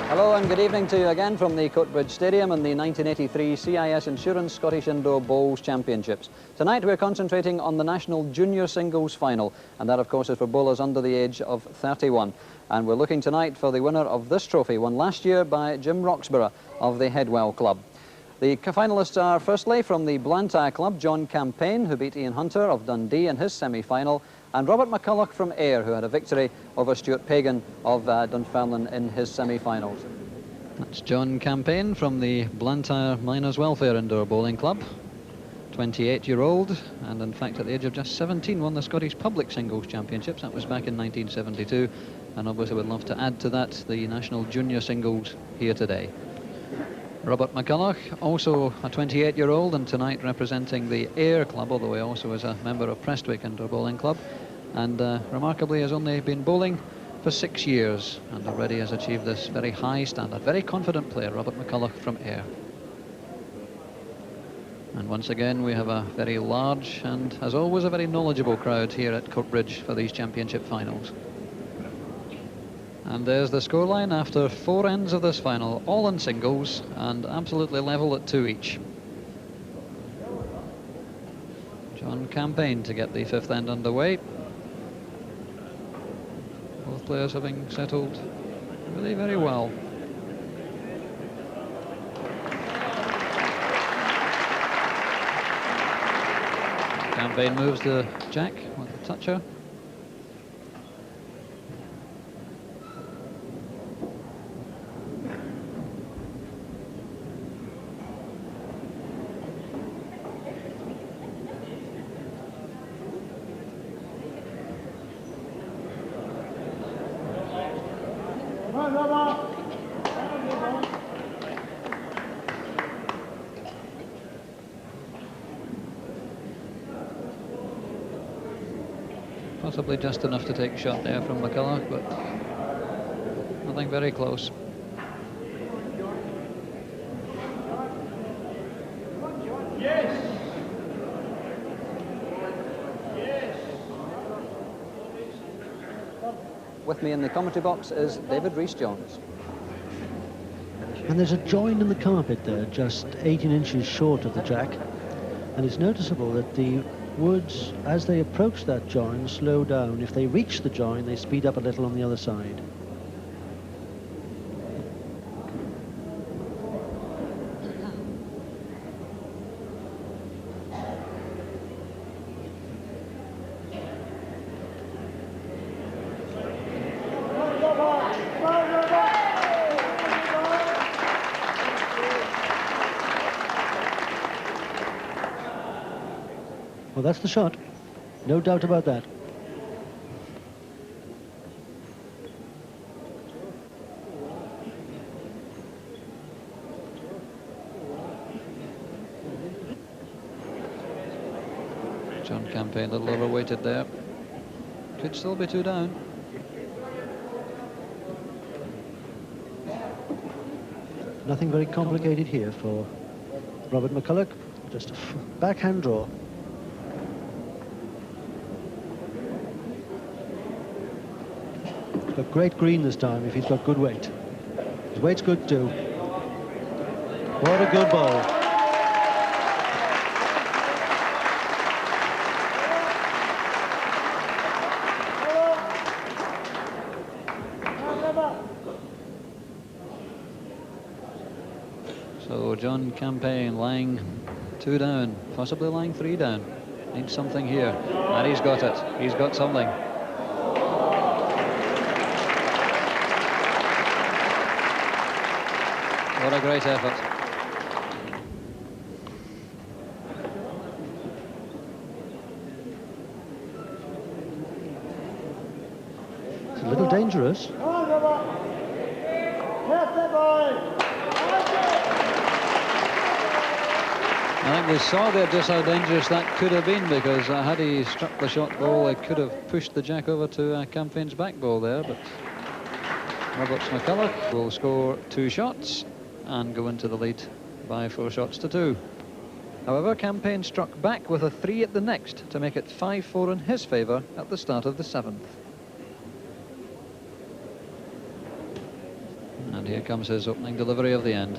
Hello and good evening to you again from the Coatbridge Stadium in the 1983 CIS Insurance Scottish Indoor Bowls Championships. Tonight we're concentrating on the National Junior Singles Final, and that of course is for bowlers under the age of 31. And we're looking tonight for the winner of this trophy, won last year by Jim Roxburgh of the Headwell Club. The finalists are firstly from the Blantyre Club, John Campaign, who beat Ian Hunter of Dundee in his semi-final, and Robert McCulloch from Ayr, who had a victory over Stuart Pagan of Dunfermline in his semi-finals. That's John Campaign from the Blantyre Miners Welfare Indoor Bowling Club. 28-year-old, and in fact at the age of just 17 won the Scottish Public Singles Championships. That was back in 1972, and obviously would love to add to that the National Junior Singles here today. Robert McCulloch, also a 28-year-old, and tonight representing the Ayr Club, although he also is a member of Prestwick Indoor Bowling Club, and remarkably has only been bowling for 6 years and already has achieved this very high standard. Very confident player, Robert McCulloch from Ayr. And once again we have a very large and, as always, a very knowledgeable crowd here at Coatbridge for these championship finals. And there's the scoreline after 4 ends of this final, all in singles and absolutely level at 2 each. John Campaign to get the 5th end underway. Both players having settled really very well. Campaign moves the jack with the toucher. Possibly just enough to take a shot there from McCulloch, but nothing very close. Yes. With me in the commentary box is David Rees-Jones. And there's a join in the carpet there, just 18 inches short of the jack, and it's noticeable that the woods, as they approach that join, slow down. If they reach the join, they speed up a little on the other side. Well, that's the shot. No doubt about that. John Campaign a little overweighted there. Could still be 2 down. Nothing very complicated here for Robert McCulloch. Just a backhand draw. He's got great green this time if he's got good weight. His weight's good too. What a good ball. So John Campaign lying 2 down, possibly lying 3 down. Needs something here, and he's got it. He's got something. What a great effort. It's a little dangerous. I think we saw there just how dangerous that could have been, because had he struck the shot ball, it could have pushed the jack over to Campaign's back ball there, but Roberts McCulloch will score 2 shots and go into the lead by 4 shots to 2. However, Campaign struck back with a 3 at the next to make it 5-4 in his favour at the start of the 7th. And here comes his opening delivery of the end.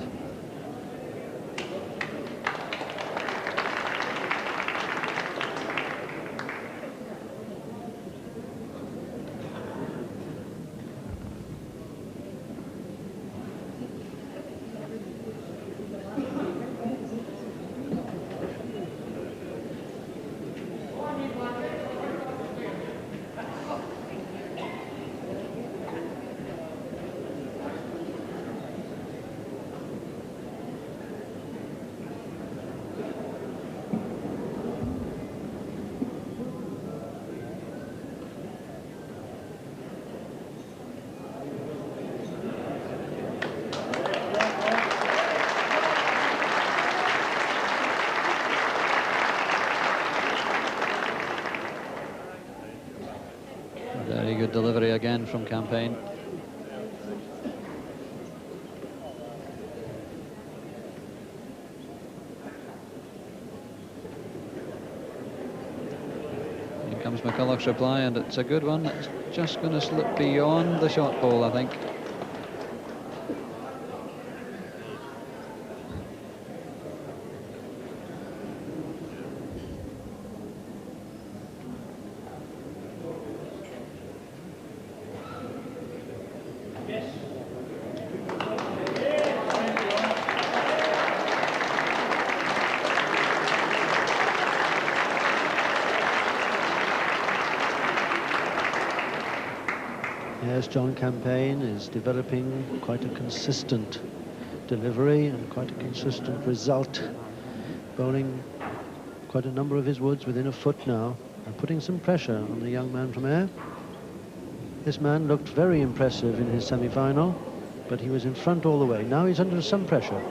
Very good delivery again from Campaign. Here comes McCulloch's reply, and it's a good one. It's just going to slip beyond the shot pole, I think. Yes, John Campaign is developing quite a consistent delivery and quite a consistent result, bowling quite a number of his woods within a foot now and putting some pressure on the young man from Ayr. This man looked very impressive in his semi-final, but he was in front all the way. Now he's under some pressure.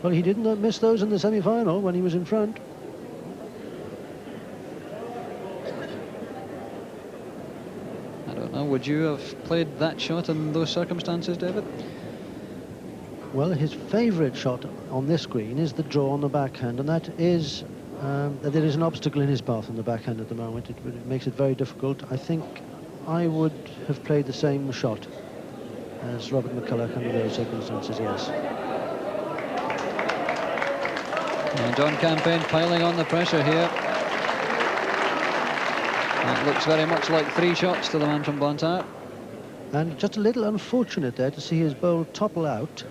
Well, he didn't miss those in the semi-final when he was in front. Would you have played that shot in those circumstances, David? Well, his favourite shot on this green is the draw on the backhand, and that is there is an obstacle in his path on the backhand at the moment. It makes it very difficult. I think I would have played the same shot as Robert McCulloch under those circumstances, yes. And John Campaign piling on the pressure here. It looks very much like 3 shots to the man from Blantyre. And just a little unfortunate there to see his bowl topple out.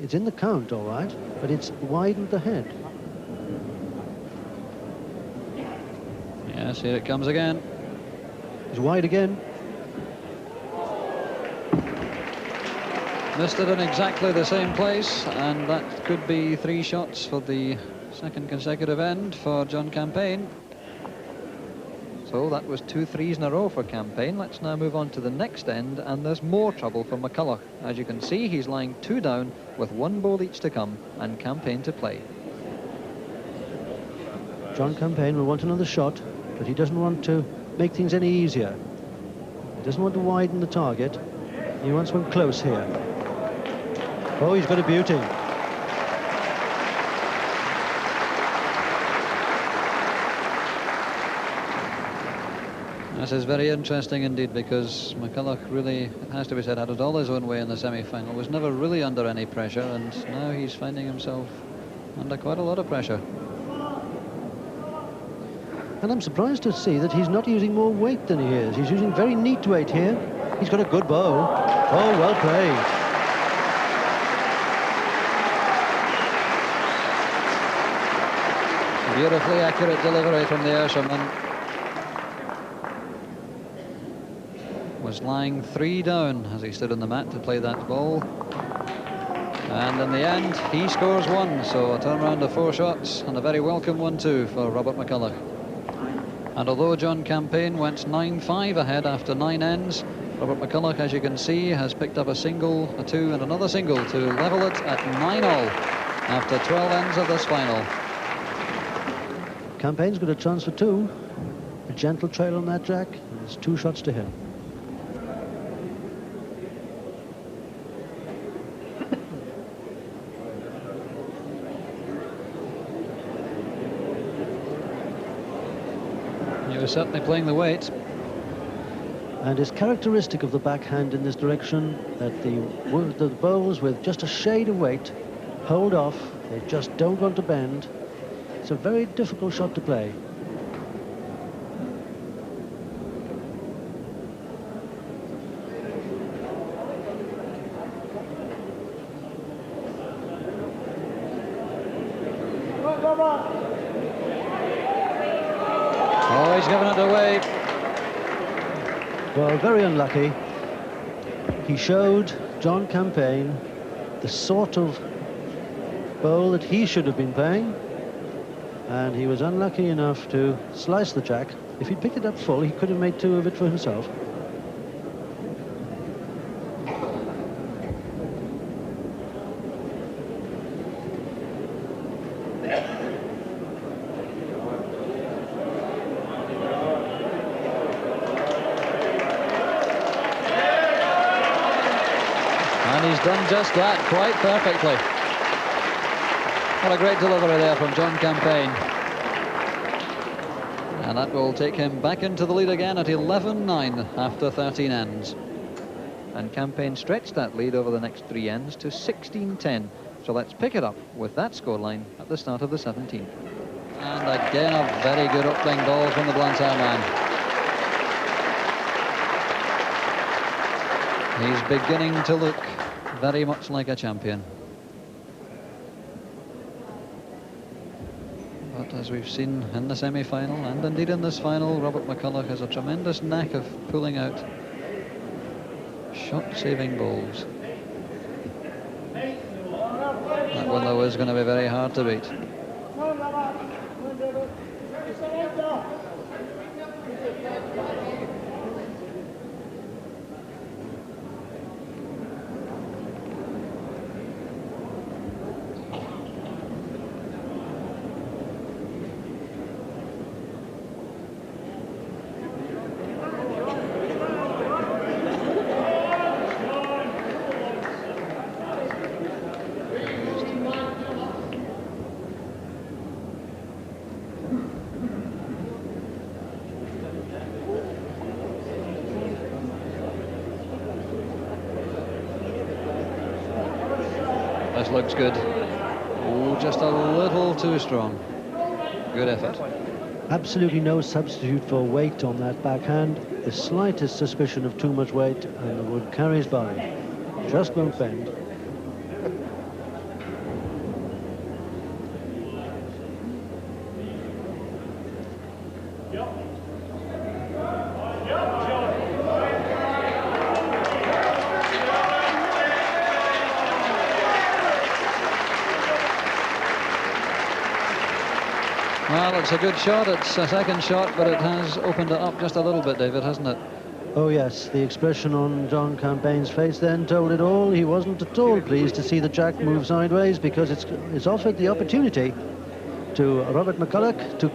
It's in the count, all right, but it's widened the head. Yes, here it comes again. It's wide again. Missed it in exactly the same place, and that could be 3 shots for the second consecutive end for John Campaign. So that was 2 threes in a row for Campaign. Let's now move on to the next end, and there's more trouble for McCulloch. As you can see, he's lying 2 down with 1 ball each to come and Campaign to play. John Campaign will want another shot, but he doesn't want to make things any easier. He doesn't want to widen the target. He wants one close here. Oh, he's got a beauty. This is very interesting indeed, because McCulloch really, it has to be said, had it all his own way in the semi-final, was never really under any pressure, and now he's finding himself under quite a lot of pressure. And I'm surprised to see that he's not using more weight than he is. He's using very neat weight here. He's got a good bow. Oh, well played. Beautifully accurate delivery from the Ayrshire. Was lying 3 down as he stood on the mat to play that ball, and in the end he scores 1, so a turnaround of 4 shots, and a very welcome one too for Robert McCulloch. And although John Campaign went 9-5 ahead after 9 ends, Robert McCulloch, as you can see, has picked up a single, a 2 and another single to level it at 9-all after 12 ends of this final. Campaign's got a chance for 2. A gentle trail on that jack, and there's 2 shots to him. He was certainly playing the weight. And it's characteristic of the backhand in this direction that the bowls with just a shade of weight hold off. They just don't want to bend. It's a very difficult shot to play. Oh, he's given it away. Well, very unlucky. He showed John Campaign the sort of bowl that he should have been playing, and he was unlucky enough to slice the jack. If he'd picked it up full, he could have made 2 of it for himself. And he's done just that quite perfectly. What a great delivery there from John Campaign. And that will take him back into the lead again at 11-9 after 13 ends. And Campaign stretched that lead over the next 3 ends to 16-10. So let's pick it up with that scoreline at the start of the 17th. And again a very good opening ball from the Blantyre man. He's beginning to look very much like a champion. But as we've seen in the semi-final, and indeed in this final, Robert McCulloch has a tremendous knack of pulling out shot-saving bowls. That one, though, is going to be very hard to beat. This looks good. Oh, just a little too strong. Good effort. Absolutely no substitute for weight on that backhand. The slightest suspicion of too much weight and the wood carries by. Just won't bend. Well, it's a good shot. It's a second shot, but it has opened it up just a little bit, David, hasn't it? Oh yes, the expression on John Campaign's face then told it all. He wasn't at all pleased to see the jack move sideways, because it's offered the opportunity to Robert McCulloch to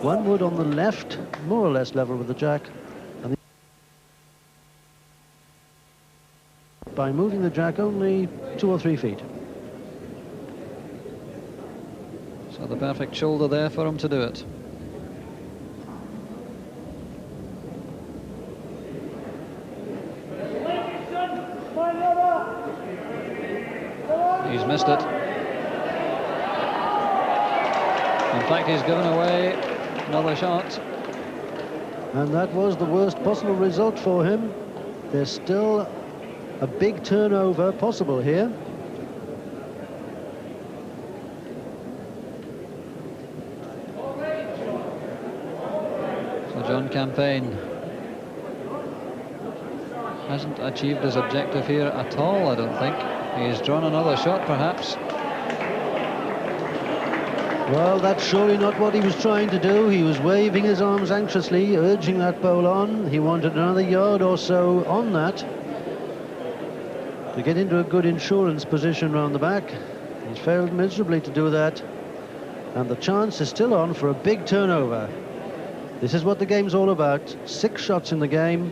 one wood on the left, more or less level with the jack, and by moving the jack only 2 or 3 feet. So the perfect shoulder there for him to do it. He's missed it. In fact, he's given away another shot. And that was the worst possible result for him. There's still a big turnover possible here. So John Campaign hasn't achieved his objective here at all, I don't think. He's drawn another shot, perhaps. Well, that's surely not what he was trying to do. He was waving his arms anxiously, urging that bowl on. He wanted another yard or so on that to get into a good insurance position round the back. He's failed miserably to do that, and the chance is still on for a big turnover. This is what the game's all about. 6 shots in the game.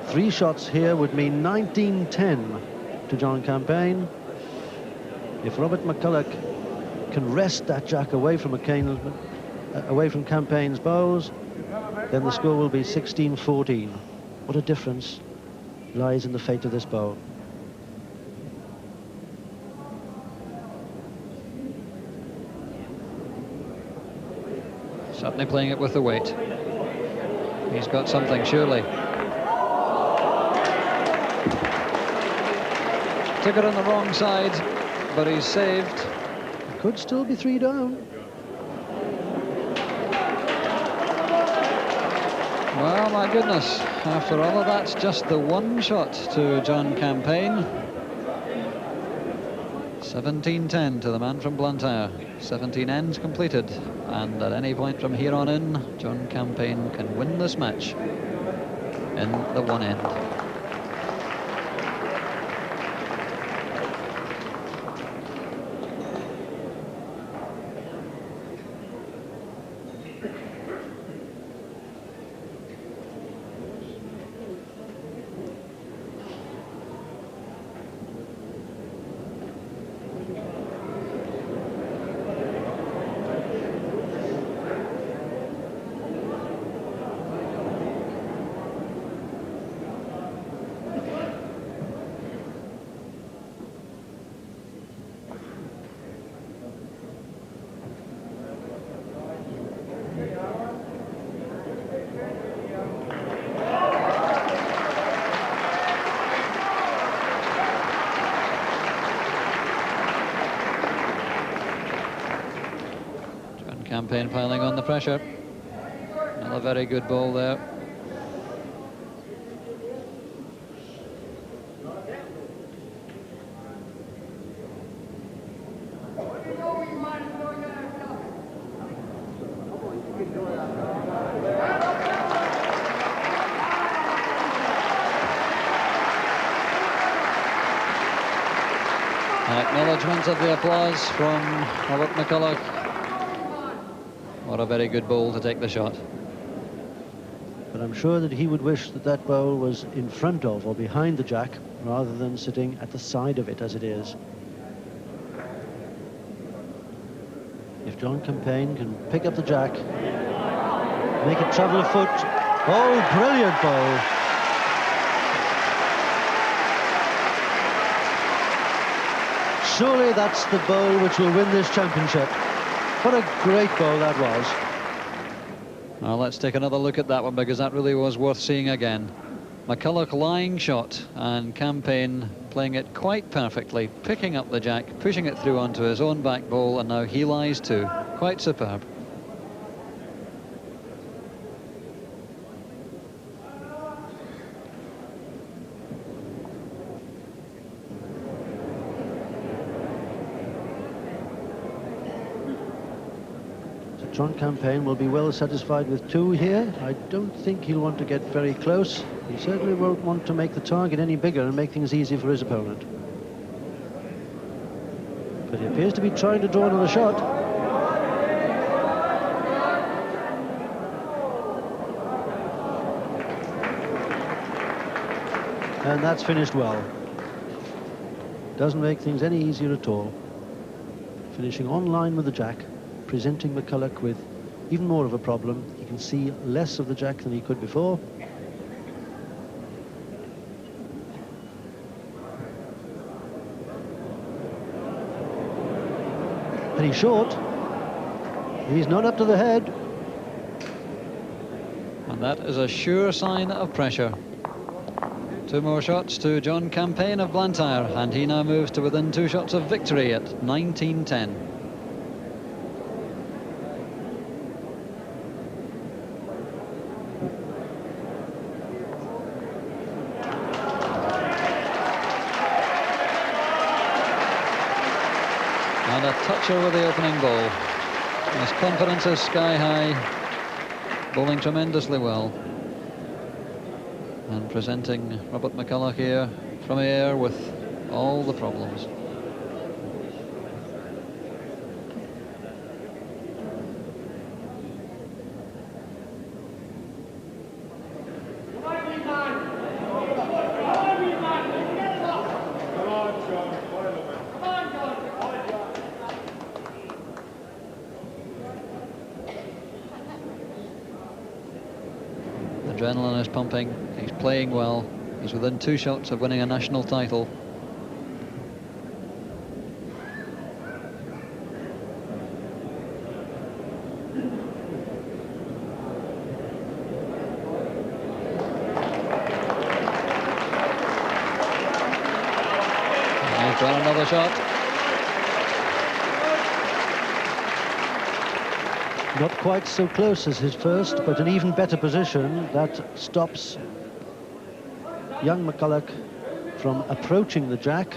3 shots here would mean 19-10 to John Campaign. If Robert McCulloch can wrest that jack away from Campaign's bows, then the score will be 16-14. What a difference lies in the fate of this bowl. Certainly playing it with the weight. He's got something, surely. Took it on the wrong side, but he's saved. Could still be 3 down. Well, my goodness, after all of that, just the one shot to John Campaign. 17-10 to the man from Blantyre. 17 ends completed, and at any point from here on in, John Campaign can win this match in the one end. Campaign piling on the pressure. Another very good ball there. An acknowledgement of the applause from Robert McCulloch. What a very good ball to take the shot. But I'm sure that he would wish that that bowl was in front of or behind the jack rather than sitting at the side of it as it is. If John Campaign can pick up the jack, make it travel a foot. Oh, brilliant bowl. Surely that's the bowl which will win this championship. What a great bowl that was. Well, let's take another look at that one, because that really was worth seeing again. McCulloch lying shot, and Campaign playing it quite perfectly, picking up the jack, pushing it through onto his own back bowl, and now he lies too. Quite superb. John Campaign will be well satisfied with 2 here. I don't think he'll want to get very close. He certainly won't want to make the target any bigger and make things easy for his opponent. But he appears to be trying to draw another shot. And that's finished well. Doesn't make things any easier at all. Finishing on line with the jack, presenting McCulloch with even more of a problem. He can see less of the jack than he could before. And he's short. He's not up to the head. And that is a sure sign of pressure. 2 more shots to John Campaign of Blantyre, and he now moves to within 2 shots of victory at 19-10. And a toucher with the opening ball. His confidence is sky high, bowling tremendously well. And presenting Robert McCulloch here from air with all the problems. Adrenaline is pumping. He's playing well. He's within 2 shots of winning a national title. He's got another shot. Not quite so close as his first, but an even better position. That stops young McCulloch from approaching the jack.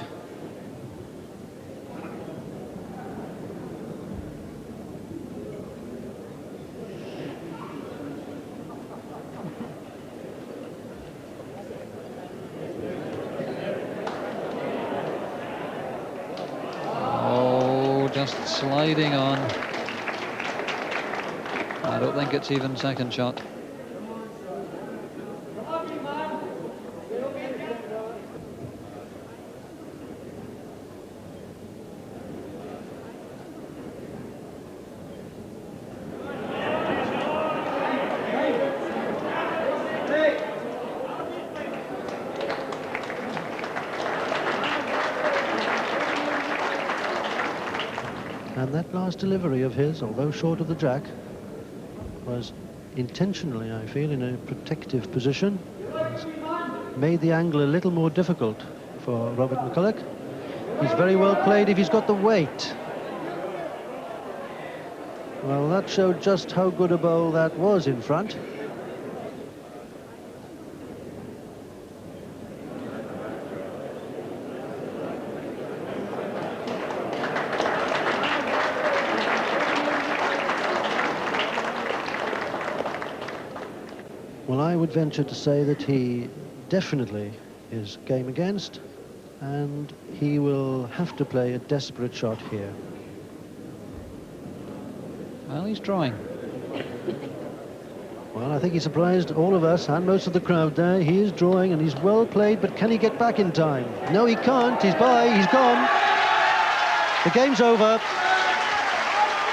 Oh, just sliding on. I don't think it's even second shot. And that last delivery of his, although short of the jack, was intentionally, I feel, in a protective position. It's made the angle a little more difficult for Robert McCulloch. He's very well played if he's got the weight. Well, that showed just how good a bowl that was in front. Well, I would venture to say that he definitely is game against, and he will have to play a desperate shot here. Well, he's drawing. Well, I think he surprised all of us and most of the crowd there. He is drawing, and he's well played, but can he get back in time? No, he can't. He's by. He's gone. The game's over.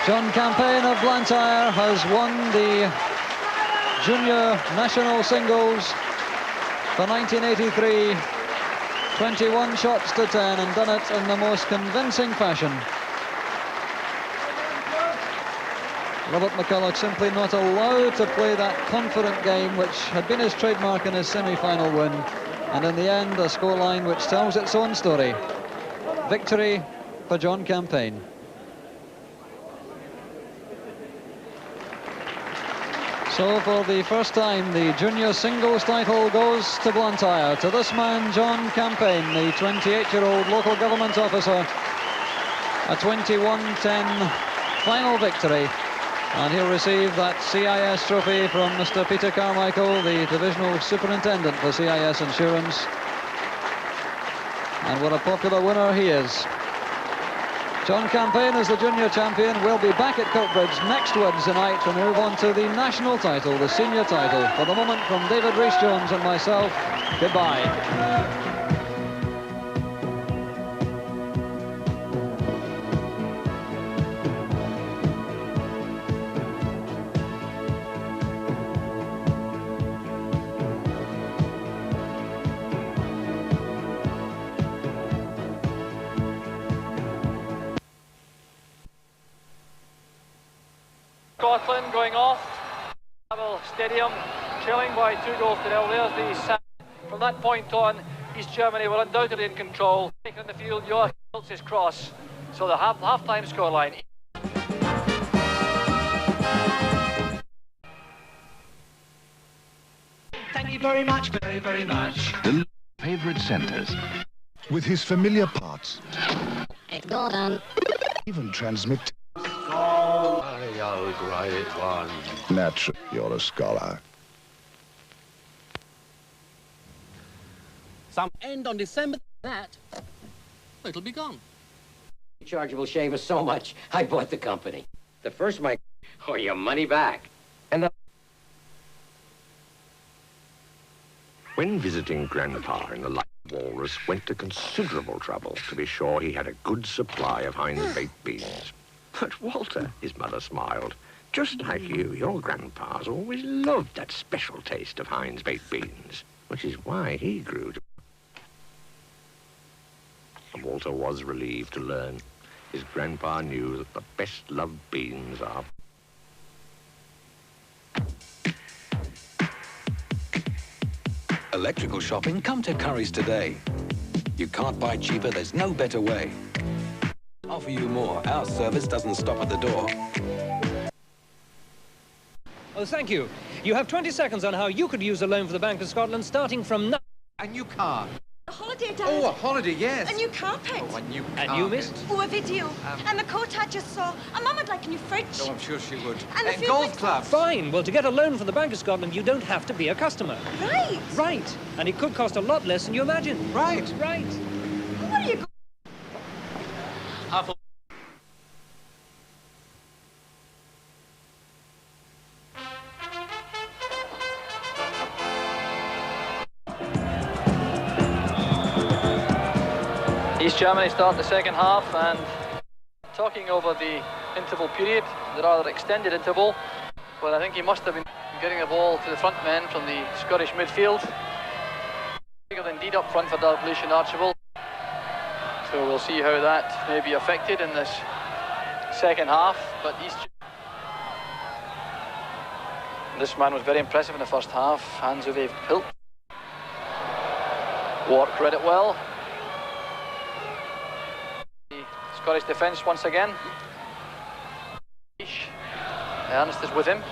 John Campain of Blantyre has won the Junior National Singles for 1983. 21 shots to 10, and done it in the most convincing fashion. Robert McCulloch simply not allowed to play that confident game which had been his trademark in his semi-final win, and in the end a scoreline which tells its own story. Victory for John Campain. So for the first time, the junior singles title goes to Blantyre, to this man, John Campain, the 28-year-old local government officer. A 21-10 final victory. And he'll receive that CIS trophy from Mr. Peter Carmichael, the Divisional Superintendent for CIS Insurance. And what a popular winner he is. John Campain is the junior champion. We'll be back at Coatbridge next Wednesday night to move on to the national title, the senior title. For the moment, from David Rhys-Jones and myself, goodbye. Scotland going off. Stadium trailing by 2-0. There's the sound. From that point on, East Germany were undoubtedly in control. Taking the field, Joachim Schultz's cross. So the half-time scoreline. Thank you very much, very, very much. The favorite centers. With his familiar parts. It's Gordon. Even transmit. Oh, great one. Naturally, you're a scholar. Some end on December that, it'll be gone. Chargeable shaver so much, I bought the company. The first mic, or your money back. And When visiting Grandpa in the Light Walrus went to considerable trouble to be sure he had a good supply of Heinz baked beans. But Walter, his mother smiled, Just like you, your grandpa's always loved that special taste of Heinz baked beans, which is why he grew to... And Walter was relieved to learn his grandpa knew that the best loved beans are... Electrical shopping, come to Curry's today. You can't buy cheaper, there's no better way. Offer you more, our service doesn't stop at the door. Oh, thank you. You have 20 seconds on how you could use a loan for the Bank of Scotland starting from now. A new car. A holiday, Dad. Oh, a holiday, yes. A new carpet. Oh, a new carpet. And you, miss? Oh, a video. And the coat I just saw. And Mum would like a new fridge. Oh, I'm sure she would. And the golf club. Fine. Well, to get a loan from the Bank of Scotland, you don't have to be a customer. Right. Right. And it could cost a lot less than you imagine. Right. Right. What are you going... Half a... East Germany start the second half, and talking over the interval period, the rather extended interval, but I think he must have been getting the ball to the front men from the Scottish midfield. Bigger indeed up front for Dalglish and Archibald. So we'll see how that may be affected in this second half, but this man was very impressive in the first half, Hans-Uwe Pilt. Wark read it well. Scottish defence once again. Ernst is with him.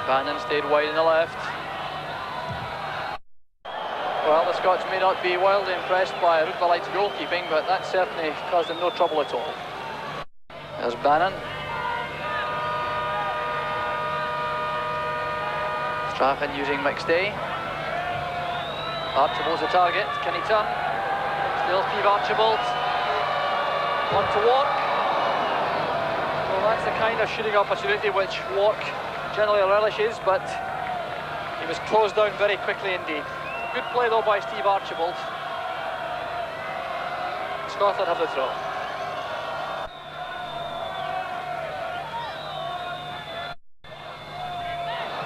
Bannon stayed wide in the left. Well, the Scots may not be wildly impressed by Ruud Balight's goalkeeping, but that certainly caused them no trouble at all. There's Bannon. Strachan using McStay. Archibald's the target. Can he turn? Still Steve Archibald. On to Wark. Well, that's the kind of shooting opportunity which Wark generally relishes, but he was closed down very quickly indeed. Good play though by Steve Archibald. Scotland have the throw.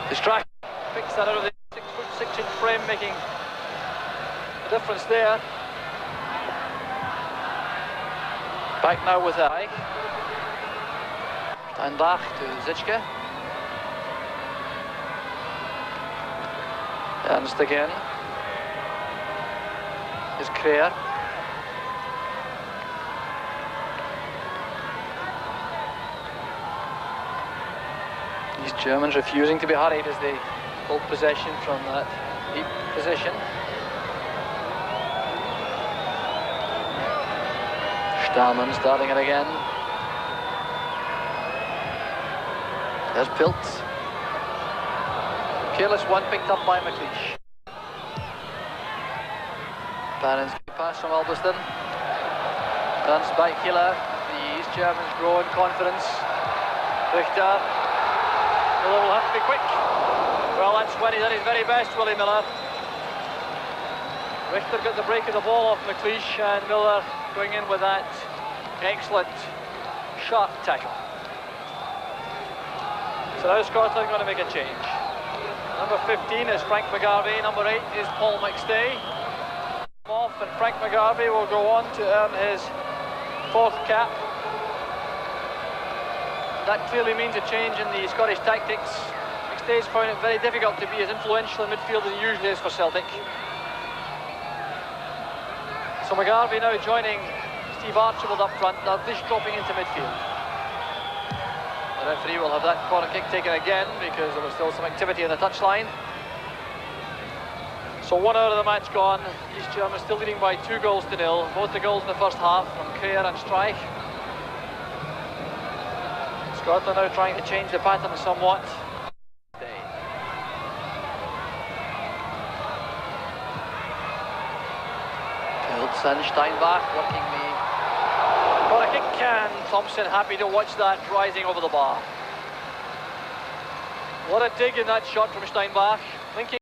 Distract. Picks that out of the 6'6" frame, making a difference there. Back now with Reich. Steinbach to Zitschke. Ernst again. Is Creer. These Germans refusing to be hurried as they hold possession from that deep position. Stahlmann starting it again. There's Pilt. Careless one picked up by McLeish. Barron's pass from Albiston. Runs by Killer. The East Germans grow in confidence. Richter. Miller will have to be quick. Well, that's when he's at his very best, Willie Miller. Richter got the break of the ball off McLeish, and Miller going in with that excellent sharp tackle. So now Scotland going to make a change. Number 15 is Frank McGarvey, number 8 is Paul McStay. Off, and Frank McGarvey will go on to earn his 4th cap. That clearly means a change in the Scottish tactics. McStay's found it very difficult to be as influential in midfield as he usually is for Celtic. So McGarvey now joining Steve Archibald up front, Dalglish dropping into midfield. The referee will have that corner kick taken again because there was still some activity in the touchline. So 1 hour of the match gone. East Germany still leading by 2 goals to 0. Both the goals in the first half from Creer and Streich. Scotland now trying to change the pattern somewhat. Pilts and Steinbach working the corner kick, and Thompson happy to watch that rising over the bar. What a dig in that shot from Steinbach. Linking